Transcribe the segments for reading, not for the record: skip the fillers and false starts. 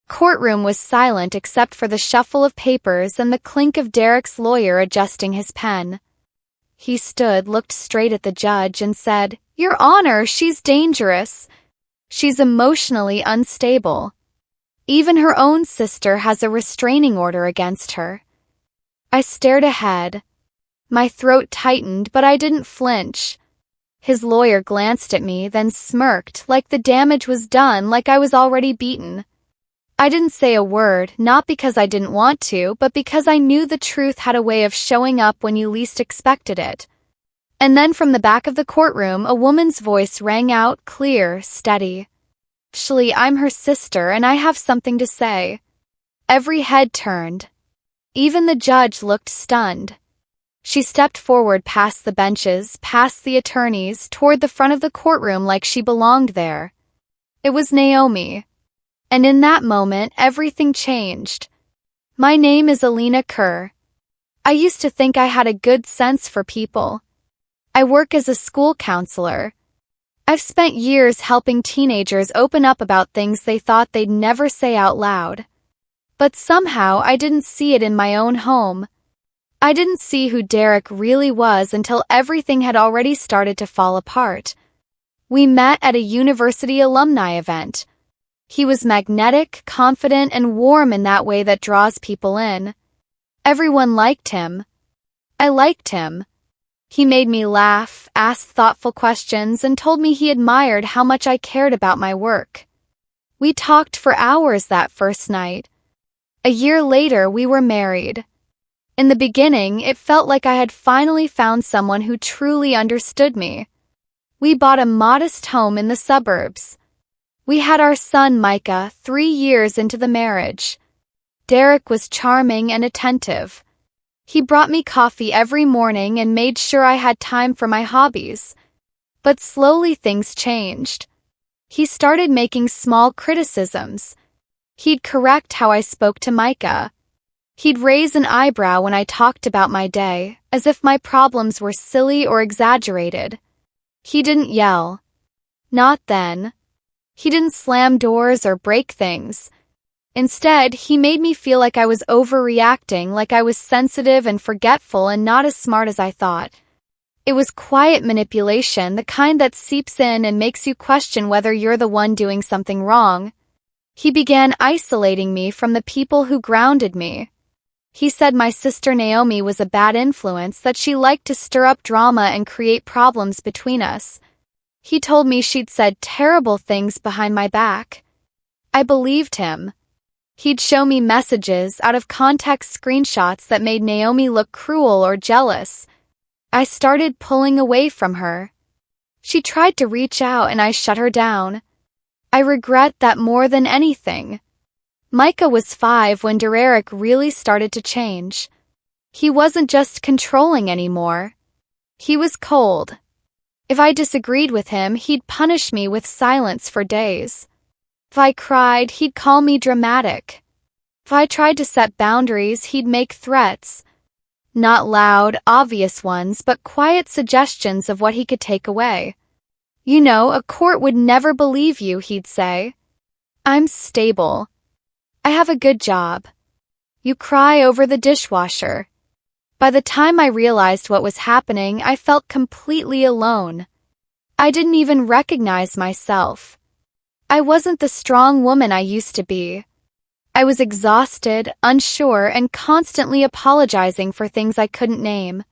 Courtroom was silent except for the shuffle of papers and the clink of Derek's lawyer adjusting his pen. He stood, looked straight at the judge, and said, "Your Honor, she's dangerous. She's emotionally unstable. Even her own sister has a restraining order against her." I stared ahead. My throat tightened, but I didn't flinch. His lawyer glanced at me, then smirked, like the damage was done, like I was already beaten. I didn't say a word, not because I didn't want to, but because I knew the truth had a way of showing up when you least expected it. And then from the back of the courtroom, a woman's voice rang out, clear, steady. "Actually, I'm her sister, and I have something to say." Every head turned. Even the judge looked stunned. She stepped forward past the benches, past the attorneys, toward the front of the courtroom like she belonged there. It was Naomi. And in that moment, everything changed. "My name is Alina Kerr. I used to think I had a good sense for people. I work as a school counselor. I've spent years helping teenagers open up about things they thought they'd never say out loud. But somehow I didn't see it in my own home. I didn't see who Derek really was until everything had already started to fall apart. We met at a university alumni event. He was magnetic, confident, and warm in that way that draws people in. Everyone liked him. I liked him. He made me laugh, asked thoughtful questions, and told me he admired how much I cared about my work. We talked for hours that first night. A year later, we were married. In the beginning, it felt like I had finally found someone who truly understood me. We bought a modest home in the suburbs. We had our son, Micah, 3 years into the marriage. Derek was charming and attentive. He brought me coffee every morning and made sure I had time for my hobbies. But slowly things changed. He started making small criticisms. He'd correct how I spoke to Micah. He'd raise an eyebrow when I talked about my day, as if my problems were silly or exaggerated. He didn't yell. Not then. He didn't slam doors or break things. Instead, he made me feel like I was overreacting, like I was sensitive and forgetful and not as smart as I thought. It was quiet manipulation, the kind that seeps in and makes you question whether you're the one doing something wrong. He began isolating me from the people who grounded me. He said my sister Naomi was a bad influence, that she liked to stir up drama and create problems between us. He told me she'd said terrible things behind my back. I believed him. He'd show me messages, out of context screenshots that made Naomi look cruel or jealous. I started pulling away from her. She tried to reach out and I shut her down. I regret that more than anything. Micah was 5 when Derek really started to change. He wasn't just controlling anymore. He was cold. If I disagreed with him, he'd punish me with silence for days. If I cried, he'd call me dramatic. If I tried to set boundaries, he'd make threats. Not loud, obvious ones, but quiet suggestions of what he could take away. "You know, a court would never believe you," he'd say. "I'm stable. I have a good job. You cry over the dishwasher." By the time I realized what was happening, I felt completely alone. I didn't even recognize myself. I wasn't the strong woman I used to be. I was exhausted, unsure, and constantly apologizing for things I couldn't name.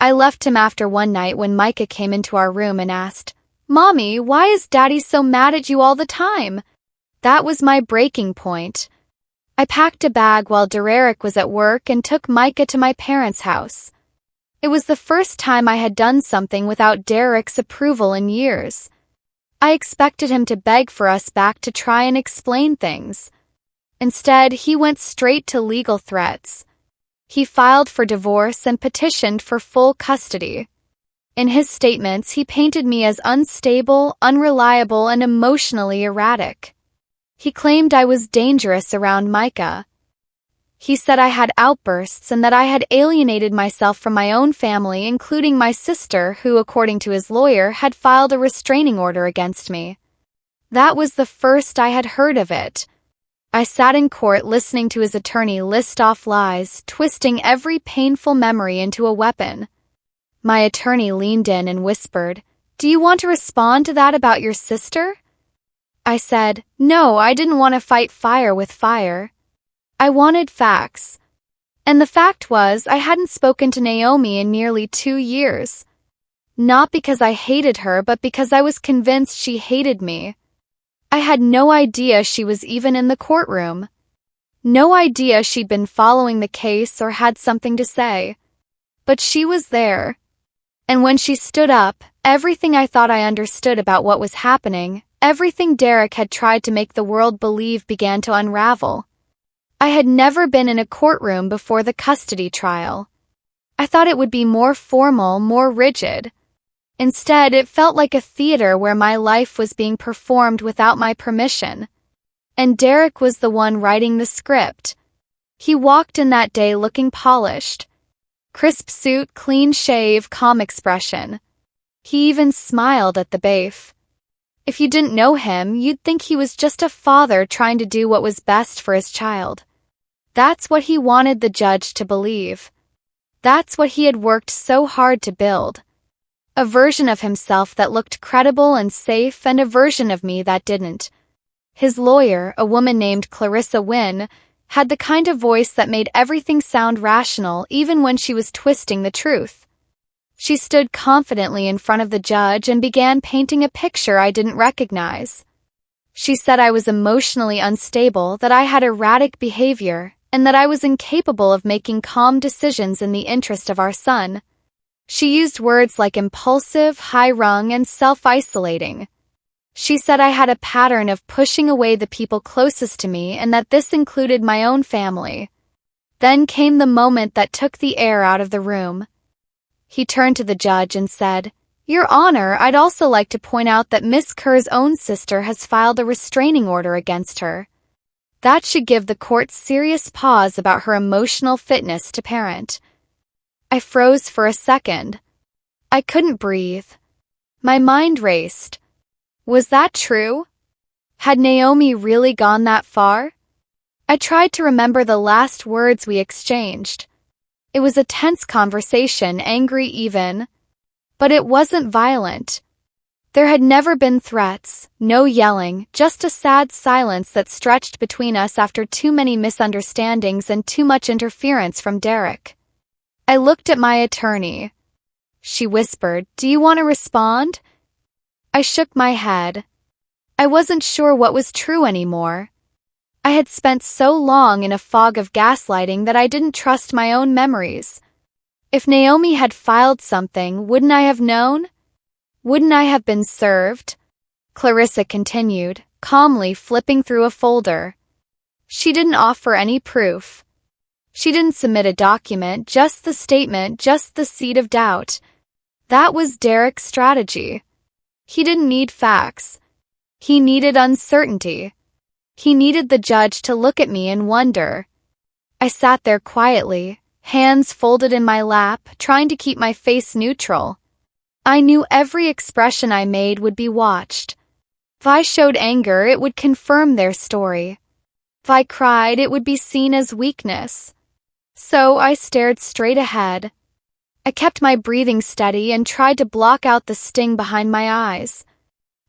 I left him after one night when Micah came into our room and asked, "Mommy, why is Daddy so mad at you all the time?" That was my breaking point. I packed a bag while Derek was at work and took Micah to my parents' house. It was the first time I had done something without Derek's approval in years. I expected him to beg for us back to try and explain things. Instead, he went straight to legal threats. He filed for divorce and petitioned for full custody. In his statements, he painted me as unstable, unreliable, and emotionally erratic. He claimed I was dangerous around Micah. He said I had outbursts and that I had alienated myself from my own family, including my sister, who, according to his lawyer, had filed a restraining order against me. That was the first I had heard of it. I sat in court listening to his attorney list off lies, twisting every painful memory into a weapon. My attorney leaned in and whispered, "Do you want to respond to that about your sister?" I said, "No, I didn't want to fight fire with fire. I wanted facts." And the fact was, I hadn't spoken to Naomi in nearly 2 years. Not because I hated her, but because I was convinced she hated me. I had no idea she was even in the courtroom. No idea she'd been following the case or had something to say. But she was there. And when she stood up, everything I thought I understood about what was happening, everything Derek had tried to make the world believe, began to unravel. I had never been in a courtroom before the custody trial. I thought it would be more formal, more rigid. Instead, it felt like a theater where my life was being performed without my permission. And Derek was the one writing the script. He walked in that day looking polished. Crisp suit, clean shave, calm expression. He even smiled at the bafe. If you didn't know him, you'd think he was just a father trying to do what was best for his child. That's what he wanted the judge to believe. That's what he had worked so hard to build. A version of himself that looked credible and safe, and a version of me that didn't. His lawyer, a woman named Clarissa Wynn, had the kind of voice that made everything sound rational even when she was twisting the truth. She stood confidently in front of the judge and began painting a picture I didn't recognize. She said I was emotionally unstable, that I had erratic behavior, and that I was incapable of making calm decisions in the interest of our son. She used words like impulsive, high-rung, and self-isolating. She said I had a pattern of pushing away the people closest to me, and that this included my own family. Then came the moment that took the air out of the room. He turned to the judge and said, "Your Honor, I'd also like to point out that Miss Kerr's own sister has filed a restraining order against her. That should give the court serious pause about her emotional fitness to parent." I froze for a second. I couldn't breathe. My mind raced. Was that true? Had Naomi really gone that far? I tried to remember the last words we exchanged. It was a tense conversation, angry even. But it wasn't violent. There had never been threats, no yelling, just a sad silence that stretched between us after too many misunderstandings and too much interference from Derek. I looked at my attorney. She whispered, "Do you want to respond?" I shook my head. I wasn't sure what was true anymore. I had spent so long in a fog of gaslighting that I didn't trust my own memories. If Naomi had filed something, wouldn't I have known? Wouldn't I have been served? Clarissa continued, calmly flipping through a folder. She didn't offer any proof. She didn't submit a document, just the statement, just the seed of doubt. That was Derek's strategy. He didn't need facts. He needed uncertainty. He needed the judge to look at me and wonder. I sat there quietly, hands folded in my lap, trying to keep my face neutral. I knew every expression I made would be watched. If I showed anger, it would confirm their story. If I cried, it would be seen as weakness. So I stared straight ahead. I kept my breathing steady and tried to block out the sting behind my eyes.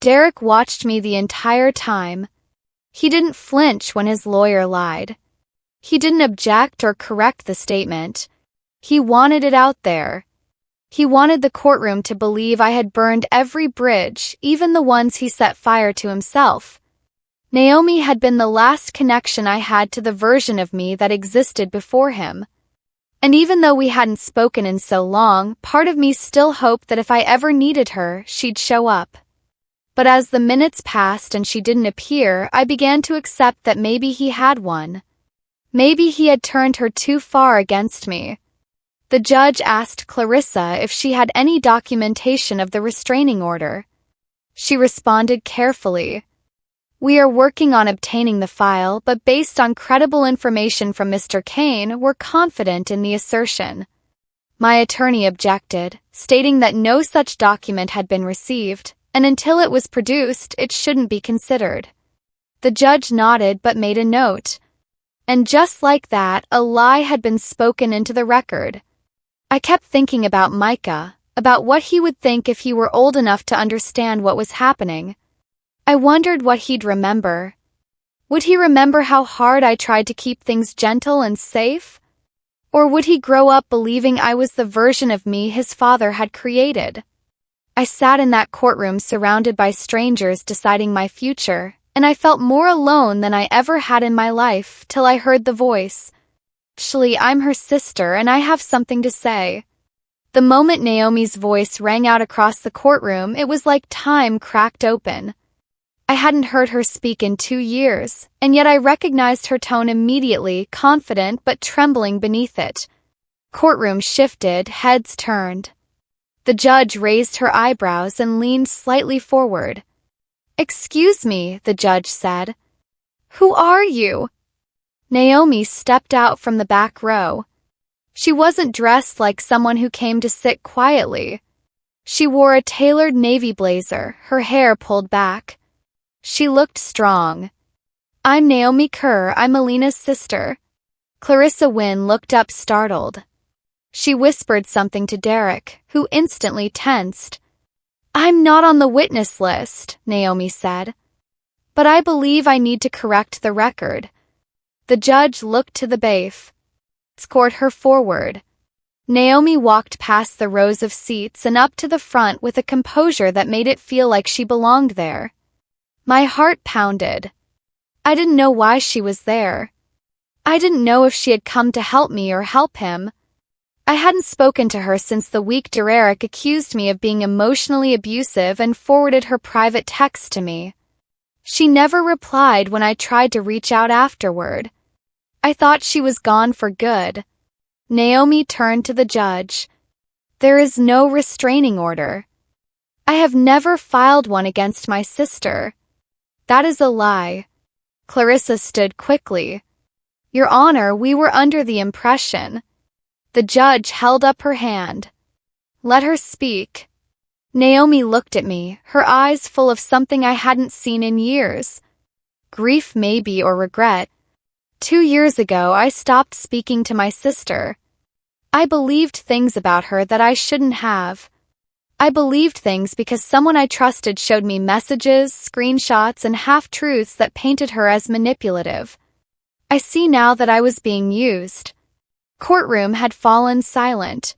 Derek watched me the entire time. He didn't flinch when his lawyer lied. He didn't object or correct the statement. He wanted it out there. He wanted the courtroom to believe I had burned every bridge, even the ones he set fire to himself. Naomi had been the last connection I had to the version of me that existed before him. And even though we hadn't spoken in so long, part of me still hoped that if I ever needed her, she'd show up. But as the minutes passed and she didn't appear, I began to accept that maybe he had one. Maybe he had turned her too far against me. The judge asked Clarissa if she had any documentation of the restraining order. She responded carefully. "We are working on obtaining the file, but based on credible information from Mr. Kane, we're confident in the assertion." My attorney objected, stating that no such document had been received, and until it was produced, it shouldn't be considered. The judge nodded but made a note. And just like that, a lie had been spoken into the record. I kept thinking about Micah, about what he would think if he were old enough to understand what was happening. I wondered what he'd remember. Would he remember how hard I tried to keep things gentle and safe? Or would he grow up believing I was the version of me his father had created? I sat in that courtroom surrounded by strangers deciding my future, and I felt more alone than I ever had in my life till I heard the voice. Actually, I'm her sister and I have something to say. The moment Naomi's voice rang out across the courtroom, it was like time cracked open. I hadn't heard her speak in 2 years, and yet I recognized her tone immediately, confident but trembling beneath it. Courtroom shifted, heads turned. The judge raised her eyebrows and leaned slightly forward. "Excuse me," the judge said. "Who are you?" Naomi stepped out from the back row. She wasn't dressed like someone who came to sit quietly. She wore a tailored navy blazer, her hair pulled back. She looked strong. "I'm Naomi Kerr, I'm Alina's sister." Clarissa Wynne looked up startled. She whispered something to Derek, who instantly tensed. "I'm not on the witness list," Naomi said. "But I believe I need to correct the record." The judge looked to the bailiff. Escort her forward. Naomi walked past the rows of seats and up to the front with a composure that made it feel like she belonged there. My heart pounded. I didn't know why she was there. I didn't know if she had come to help me or help him. I hadn't spoken to her since the week Derek accused me of being emotionally abusive and forwarded her private text to me. She never replied when I tried to reach out afterward. I thought she was gone for good. Naomi turned to the judge. "There is no restraining order. I have never filed one against my sister." "That is a lie." Clarissa stood quickly. "Your Honor, we were under the impression." The judge held up her hand. "Let her speak." Naomi looked at me, her eyes full of something I hadn't seen in years. Grief maybe, or regret. 2 years ago, I stopped speaking to my sister. I believed things about her that I shouldn't have. I believed things because someone I trusted showed me messages, screenshots, and half-truths that painted her as manipulative. I see now that I was being used. Courtroom had fallen silent.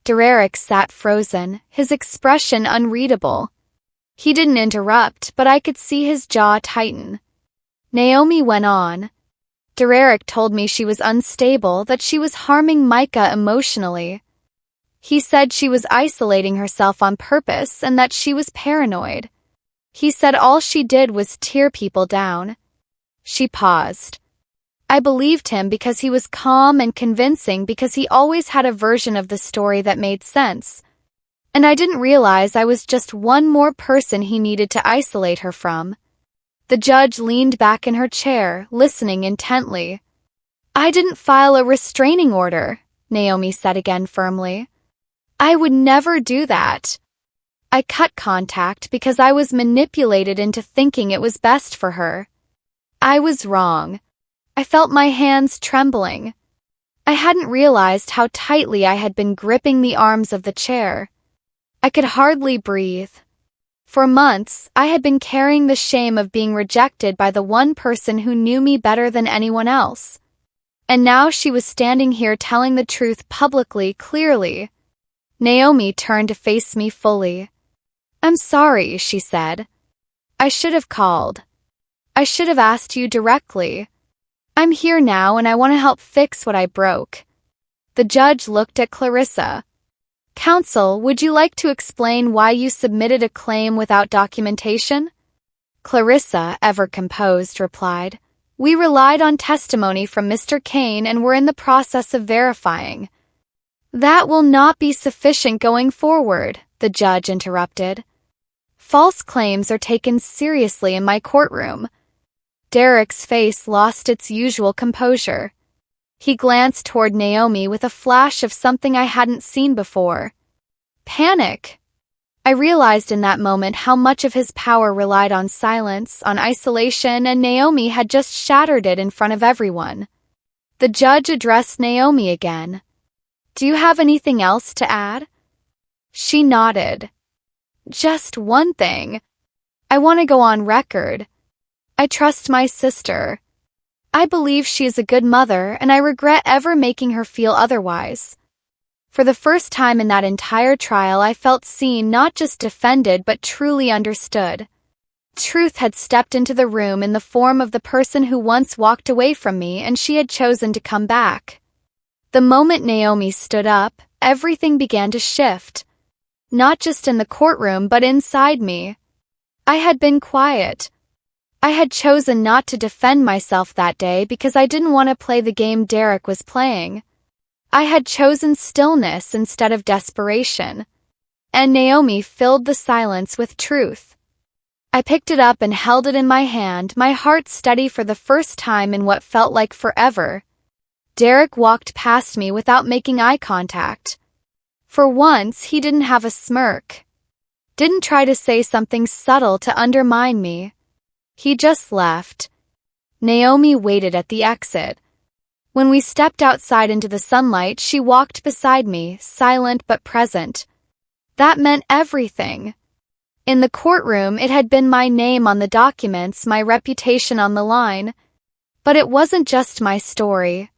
Derek sat frozen, his expression unreadable. He didn't interrupt, but I could see his jaw tighten. Naomi went on. "Derek told me she was unstable, that she was harming Micah emotionally. He said she was isolating herself on purpose and that she was paranoid. He said all she did was tear people down." She paused. I believed him because he was calm and convincing, because he always had a version of the story that made sense. And I didn't realize I was just one more person he needed to isolate her from. The judge leaned back in her chair, listening intently. "I didn't file a restraining order," Naomi said again firmly. "I would never do that. I cut contact because I was manipulated into thinking it was best for her. I was wrong. I felt my hands trembling. I hadn't realized how tightly I had been gripping the arms of the chair. I could hardly breathe. For months, I had been carrying the shame of being rejected by the one person who knew me better than anyone else. And now she was standing here telling the truth publicly, clearly. Naomi turned to face me fully. "I'm sorry," she said. "I should have called. I should have asked you directly. I'm here now and I want to help fix what I broke." The judge looked at Clarissa. "Counsel, would you like to explain why you submitted a claim without documentation?" Clarissa, ever composed, replied, "We relied on testimony from Mr. Kane and were in the process of verifying." "That will not be sufficient going forward," the judge interrupted. "False claims are taken seriously in my courtroom." Derek's face lost its usual composure. He glanced toward Naomi with a flash of something I hadn't seen before. Panic. I realized in that moment how much of his power relied on silence, on isolation, and Naomi had just shattered it in front of everyone. The judge addressed Naomi again. "Do you have anything else to add?" She nodded. "Just one thing. I want to go on record. I trust my sister. I believe she is a good mother, and I regret ever making her feel otherwise." For the first time in that entire trial, I felt seen, not just defended, but truly understood. Truth had stepped into the room in the form of the person who once walked away from me, and she had chosen to come back. The moment Naomi stood up, everything began to shift. Not just in the courtroom, but inside me. I had been quiet. I had chosen not to defend myself that day because I didn't want to play the game Derek was playing. I had chosen stillness instead of desperation. And Naomi filled the silence with truth. I picked it up and held it in my hand, my heart steady for the first time in what felt like forever. Derek walked past me without making eye contact. For once, he didn't have a smirk. Didn't try to say something subtle to undermine me. He just left. Naomi waited at the exit. When we stepped outside into the sunlight, she walked beside me, silent but present. That meant everything. In the courtroom, it had been my name on the documents, my reputation on the line. But it wasn't just my story.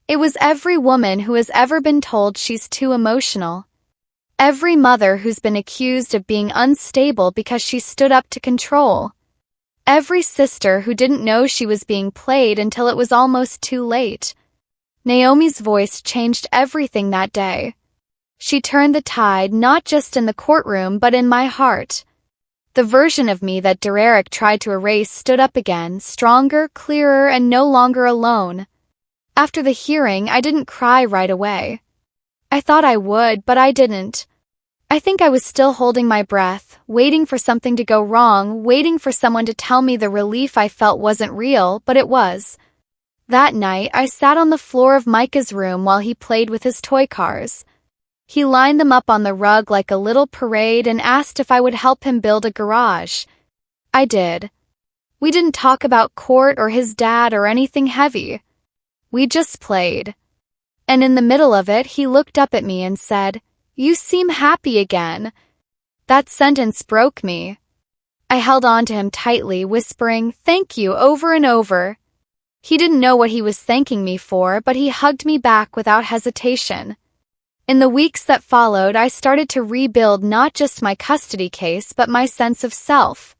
It was every woman who has ever been told she's too emotional. Every mother who's been accused of being unstable because she stood up to control. Every sister who didn't know she was being played until it was almost too late. Naomi's voice changed everything that day. She turned the tide not just in the courtroom but in my heart. The version of me that Derek tried to erase stood up again, stronger, clearer, and no longer alone. After the hearing, I didn't cry right away. I thought I would, but I didn't. I think I was still holding my breath, waiting for something to go wrong, waiting for someone to tell me the relief I felt wasn't real, but it was. That night, I sat on the floor of Micah's room while he played with his toy cars. He lined them up on the rug like a little parade and asked if I would help him build a garage. I did. We didn't talk about court or his dad or anything heavy. We just played. And in the middle of it, he looked up at me and said, "You seem happy again." That sentence broke me. I held on to him tightly, whispering, "Thank you," over and over. He didn't know what he was thanking me for, but he hugged me back without hesitation. In the weeks that followed, I started to rebuild not just my custody case, but my sense of self.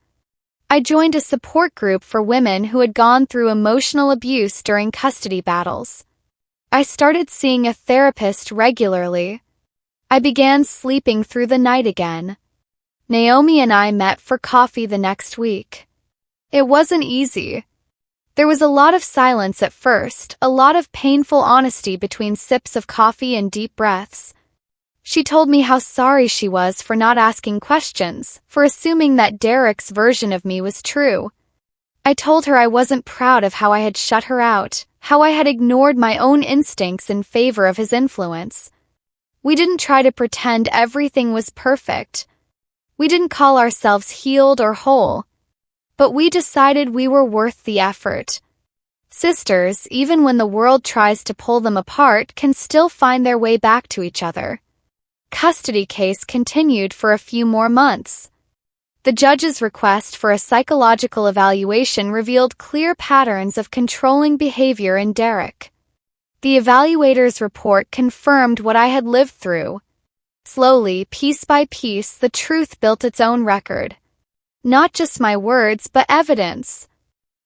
I joined a support group for women who had gone through emotional abuse during custody battles. I started seeing a therapist regularly. I began sleeping through the night again. Naomi and I met for coffee the next week. It wasn't easy. There was a lot of silence at first, a lot of painful honesty between sips of coffee and deep breaths. She told me how sorry she was for not asking questions, for assuming that Derek's version of me was true. I told her I wasn't proud of how I had shut her out, how I had ignored my own instincts in favor of his influence. We didn't try to pretend everything was perfect. We didn't call ourselves healed or whole. But we decided we were worth the effort. Sisters, even when the world tries to pull them apart, can still find their way back to each other. Custody case continued for a few more months. The judge's request for a psychological evaluation revealed clear patterns of controlling behavior in Derek. The evaluator's report confirmed what I had lived through. Slowly, piece by piece, the truth built its own record. Not just my words, but evidence.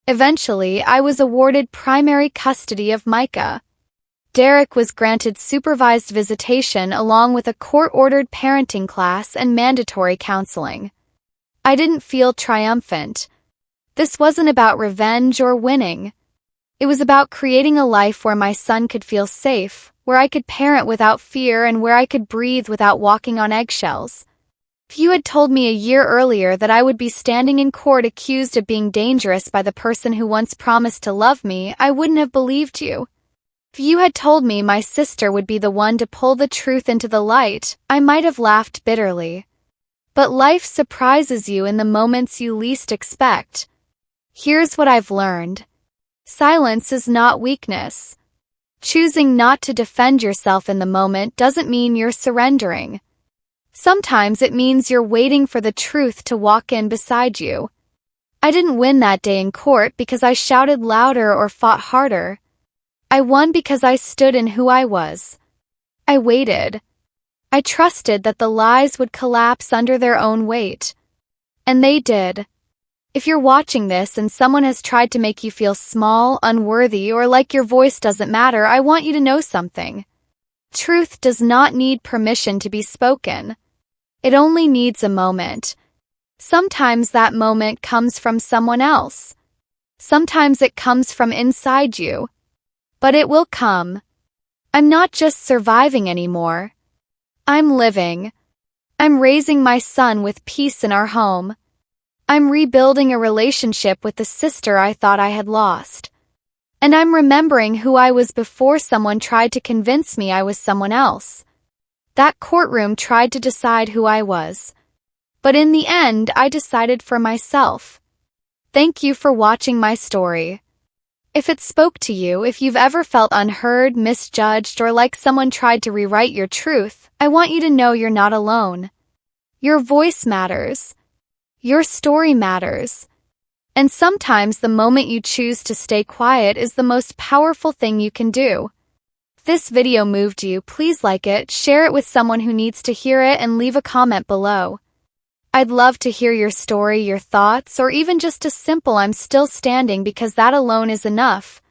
Eventually, I was awarded primary custody of Micah. Derek was granted supervised visitation along with a court-ordered parenting class and mandatory counseling. I didn't feel triumphant. This wasn't about revenge or winning. It was about creating a life where my son could feel safe, where I could parent without fear, and where I could breathe without walking on eggshells. If you had told me a year earlier that I would be standing in court accused of being dangerous by the person who once promised to love me, I wouldn't have believed you. If you had told me my sister would be the one to pull the truth into the light, I might have laughed bitterly. But life surprises you in the moments you least expect. Here's what I've learned. Silence is not weakness. Choosing not to defend yourself in the moment doesn't mean you're surrendering. Sometimes it means you're waiting for the truth to walk in beside you. I didn't win that day in court because I shouted louder or fought harder. I won because I stood in who I was. I waited. I trusted that the lies would collapse under their own weight. And they did. If you're watching this and someone has tried to make you feel small, unworthy, or like your voice doesn't matter, I want you to know something. Truth does not need permission to be spoken. It only needs a moment. Sometimes that moment comes from someone else. Sometimes it comes from inside you. But it will come. I'm not just surviving anymore. I'm living. I'm raising my son with peace in our home. I'm rebuilding a relationship with the sister I thought I had lost. And I'm remembering who I was before someone tried to convince me I was someone else. That courtroom tried to decide who I was. But in the end, I decided for myself. Thank you for watching my story. If it spoke to you, if you've ever felt unheard, misjudged, or like someone tried to rewrite your truth, I want you to know you're not alone. Your voice matters. Your story matters. And sometimes the moment you choose to stay quiet is the most powerful thing you can do. If this video moved you, please like it, share it with someone who needs to hear it, and leave a comment below. I'd love to hear your story, your thoughts, or even just a simple "I'm still standing," because that alone is enough.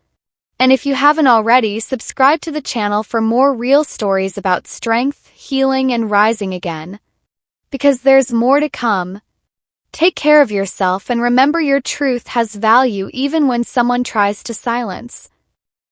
And if you haven't already, subscribe to the channel for more real stories about strength, healing, and rising again. Because there's more to come. Take care of yourself and remember your truth has value even when someone tries to silence.